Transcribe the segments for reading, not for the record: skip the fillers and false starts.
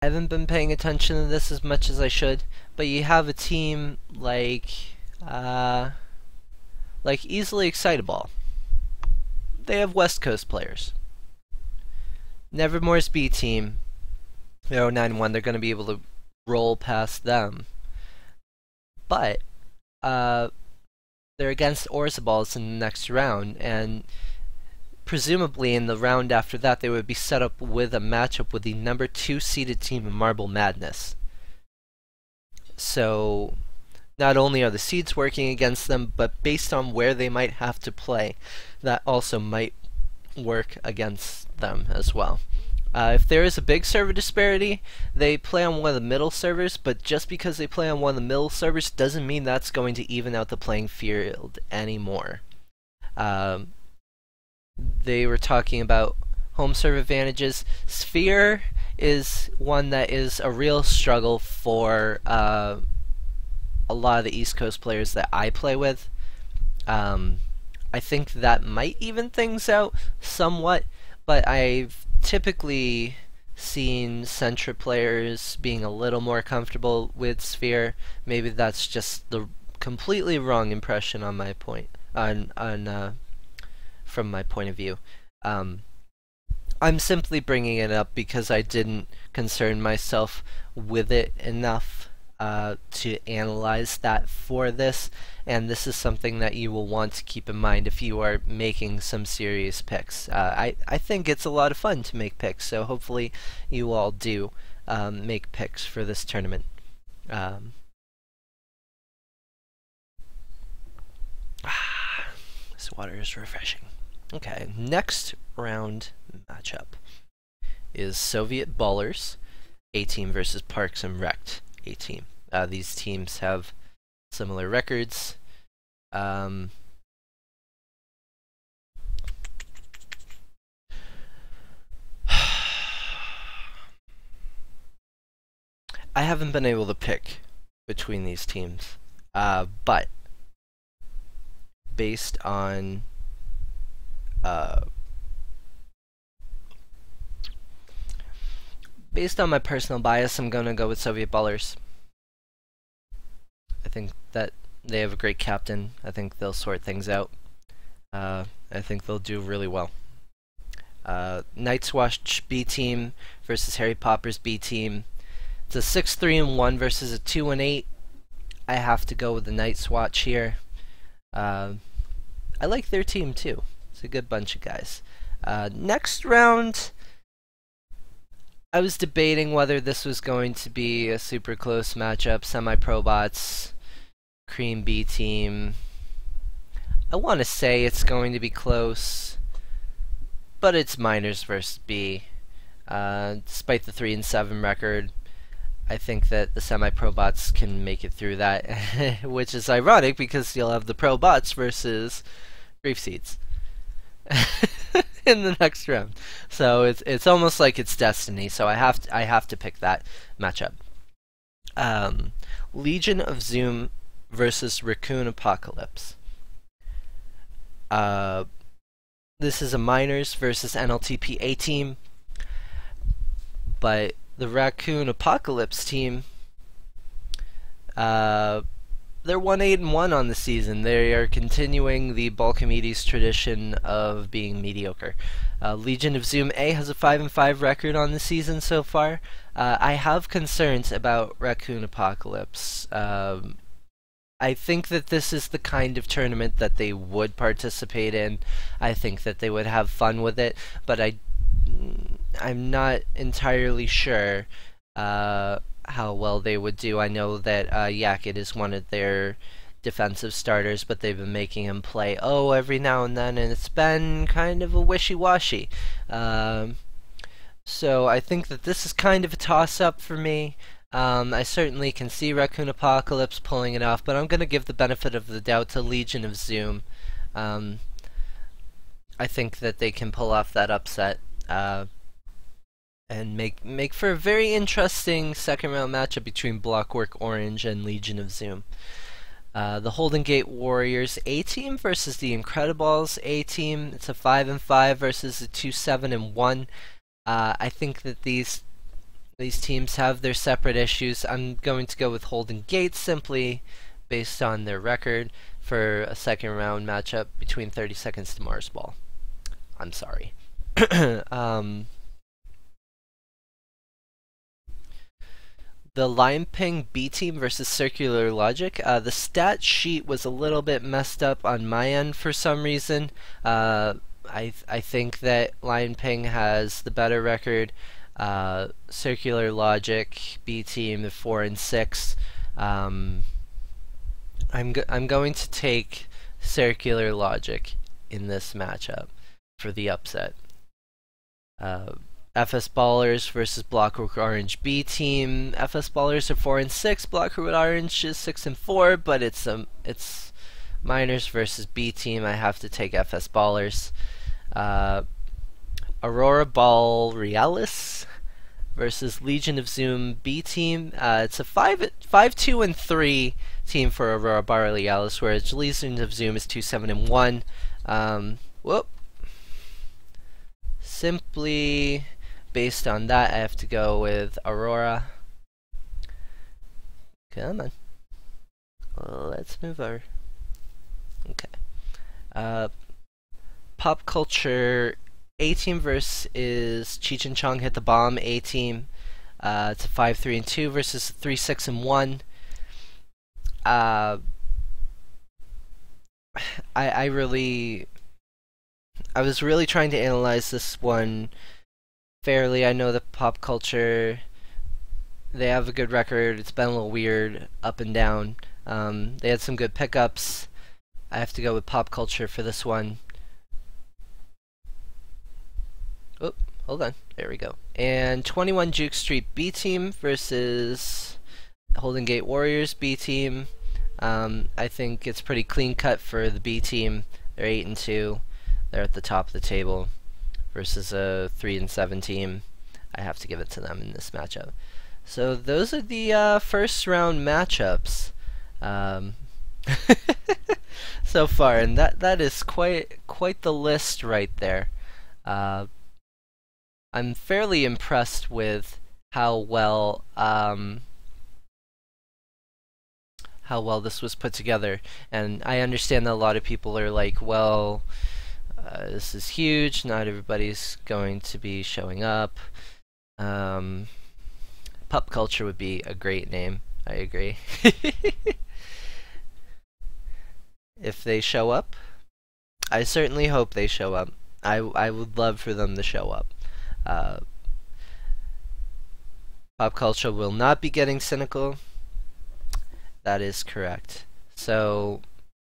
haven't been paying attention to this as much as I should, but you have a team like Easily Excitable. They have West Coast players. Nevermore's B team, they're 0-9-1. They're going to be able to roll past them, but they're against Orzaballs in the next round, and presumably in the round after that they would be set up with a matchup with the number 2 seeded team in Marble Madness. So not only are the seeds working against them, but based on where they might have to play, that also might work against them as well. If there is a big server disparity, they play on one of the middle servers, but just because they play on one of the middle servers doesn't mean that's going to even out the playing field anymore. They were talking about home serve advantages. Sphere is one that is a real struggle for a lot of the East Coast players that I play with. I think that might even things out somewhat, but I've typically seen Centra players being a little more comfortable with Sphere. Maybe that's just the completely wrong impression on my point from my point of view. I'm simply bringing it up because I didn't concern myself with it enough to analyze that for this, and this is something that you will want to keep in mind if you are making some serious picks. I think it's a lot of fun to make picks, so hopefully you all do make picks for this tournament. This water is refreshing. Okay, next round matchup is Soviet Ballers A-Team versus Parks and Wrecked A-Team. These teams have similar records. I haven't been able to pick between these teams, but based on my personal bias, I'm gonna go with Soviet Ballers. I think that they have a great captain. I think they'll sort things out. I think they'll do really well. Night's Watch B team versus Harry Popper's B team. It's a 6-3-1 versus a 2-8. I have to go with the Night's Watch here. I like their team too. It's a good bunch of guys. Next round, I was debating whether this was going to be a super close matchup. Semi-Pro Bots, Cream B team. I want to say it's going to be close, but it's Miners versus B. Despite the 3-7 record, I think that the Semi-Pro Bots can make it through that, which is ironic because you'll have the Pro Bots versus Brief Seeds in the next round. So it's almost like it's destiny. So I have to pick that matchup. Legion of Zoom versus Raccoon Apocalypse. This is a Miners versus NLTP A team, but the Raccoon Apocalypse team, they're 1-8-1 on the season. They are continuing the Balkamedes tradition of being mediocre. Legion of Zoom A has a 5-5 record on the season so far. I have concerns about Raccoon Apocalypse. I think that this is the kind of tournament that they would participate in. I think that they would have fun with it, but I'm not entirely sure how well they would do. I know that Yakit is one of their defensive starters, but they've been making him play every now and then, and it's been kind of a wishy-washy. So I think that this is kind of a toss-up for me. I certainly can see Raccoon Apocalypse pulling it off, but I'm going to give the benefit of the doubt to Legion of Zoom. I think that they can pull off that upset and make for a very interesting second round matchup between Blockwork Orange and Legion of Zoom. The Holden Gate Warriors A team versus the Incredibles A team. It's a 5-5 versus a 2-7-1. I think that these These teams have their separate issues. I'm going to go with Holden Gates simply based on their record for a second round matchup between 30 Seconds to Mars Ball. I'm sorry. The Lime Ping B team versus Circular Logic. The stat sheet was a little bit messed up on my end for some reason. I think that Lion Ping has the better record. Circular Logic B team 4 and 6. I'm going to take Circular Logic in this matchup for the upset. FS Ballers versus Blockroot Orange B team. FS Ballers are 4 and 6. Blockroot Orange is 6 and 4, but it's Miners versus B team. I have to take FS Ballers. Aurora Ball Realis versus Legion of Zoom B team. It's a 5-2 and 3 team for Aurora Ball Realis, whereas Legion of Zoom is 2-7 and 1. Whoop. Simply based on that, I have to go with Aurora. Come on. Let's move over. Okay. Pop Culture A team versus Cheech and Chong Hit the Bomb A team. It's a 5-3 and 2 versus 3-6 and 1. I was really trying to analyze this one fairly. I know that Pop Culture, they have a good record. It's been a little weird, up and down. They had some good pickups. I have to go with Pop Culture for this one. Oh, hold on. There we go. And 21 Juke Street B team versus Holden Gate Warriors B team. I think it's pretty clean cut for the B team. They're 8 and 2. They're at the top of the table versus a 3 and 7 team. I have to give it to them in this matchup. So those are the first round matchups so far, and that is quite the list right there. I'm fairly impressed with how well this was put together, and I understand that a lot of people are like, well, this is huge, not everybody's going to be showing up. Pop Culture would be a great name, I agree. If they show up, I certainly hope they show up. I would love for them to show up. Pop Culture will not be getting cynical. That is correct. So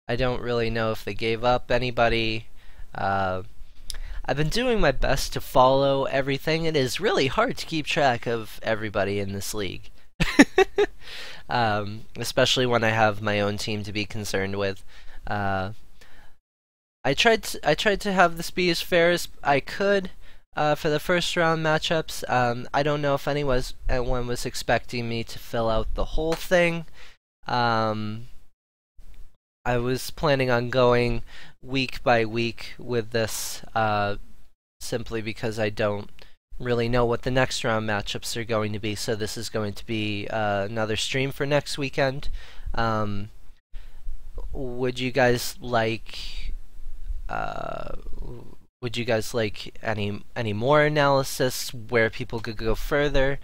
I don't really know if they gave up anybody. I've been doing my best to follow everything. It is really hard to keep track of everybody in this league. Especially when I have my own team to be concerned with. I tried to have this be as fair as I could for the first round matchups. I don't know if anyone was expecting me to fill out the whole thing. I was planning on going week by week with this, simply because I don't really know what the next round matchups are going to be, so this is going to be another stream for next weekend. Would you guys like any more analysis where people could go further?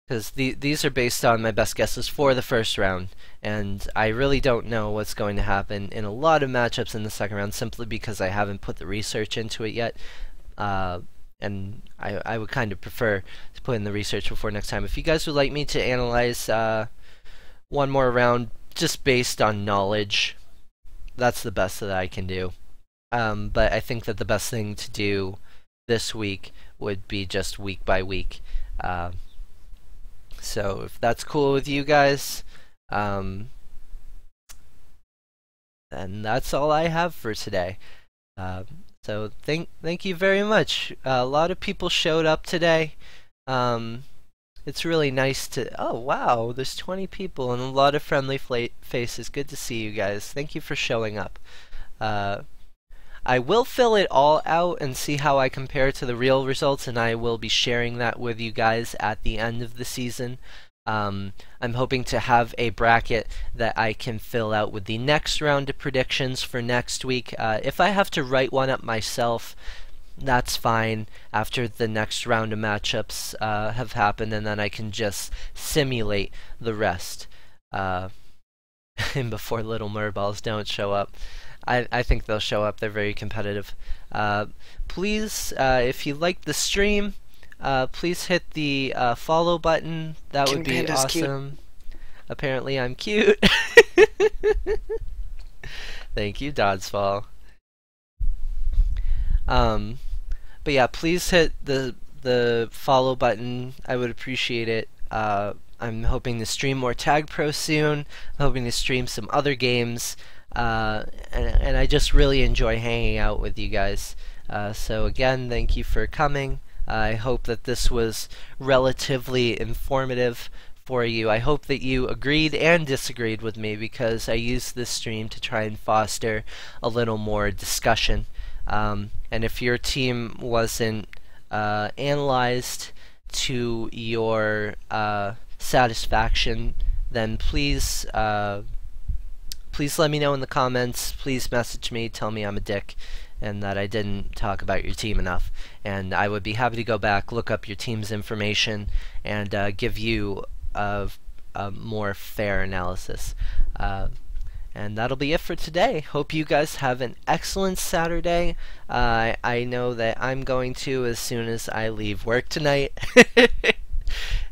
Because these are based on my best guesses for the first round, and I really don't know what's going to happen in a lot of matchups in the second round simply because I haven't put the research into it yet. And I would kind of prefer to put in the research before next time. If you guys would like me to analyze one more round just based on knowledge, that's the best that I can do. But I think that the best thing to do this week would be just week by week. So if that's cool with you guys, then that's all I have for today. So thank you very much. A lot of people showed up today. It's really nice to... Oh wow, there's 20 people and a lot of friendly faces. Good to see you guys. Thank you for showing up. I will fill it all out and see how I compare to the real results, and I will be sharing that with you guys at the end of the season. I'm hoping to have a bracket that I can fill out with the next round of predictions for next week. If I have to write one up myself, that's fine after the next round of matchups have happened, and then I can just simulate the rest. And before Little Merballs don't show up. I think they'll show up. They're very competitive. Please, if you like the stream, please hit the follow button. That would be awesome. Cute. Apparently I'm cute. Thank you, Dodsfall. But yeah, please hit the follow button. I would appreciate it. I'm hoping to stream more Tag Pro soon. I'm hoping to stream some other games. And I just really enjoy hanging out with you guys. So again, thank you for coming. I hope that this was relatively informative for you. I hope that you agreed and disagreed with me, because I used this stream to try and foster a little more discussion. And if your team wasn't analyzed to your satisfaction, then please please let me know in the comments. Please message me, tell me I'm a dick and that I didn't talk about your team enough, and I would be happy to go back, look up your team's information, and give you a more fair analysis. And that'll be it for today. Hope you guys have an excellent Saturday. I know that I'm going to as soon as I leave work tonight.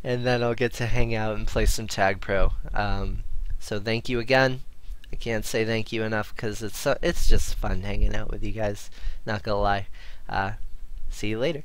And then I'll get to hang out and play some Tag Pro. So thank you again. I can't say thank you enough, because it's just fun hanging out with you guys. Not gonna lie. See you later.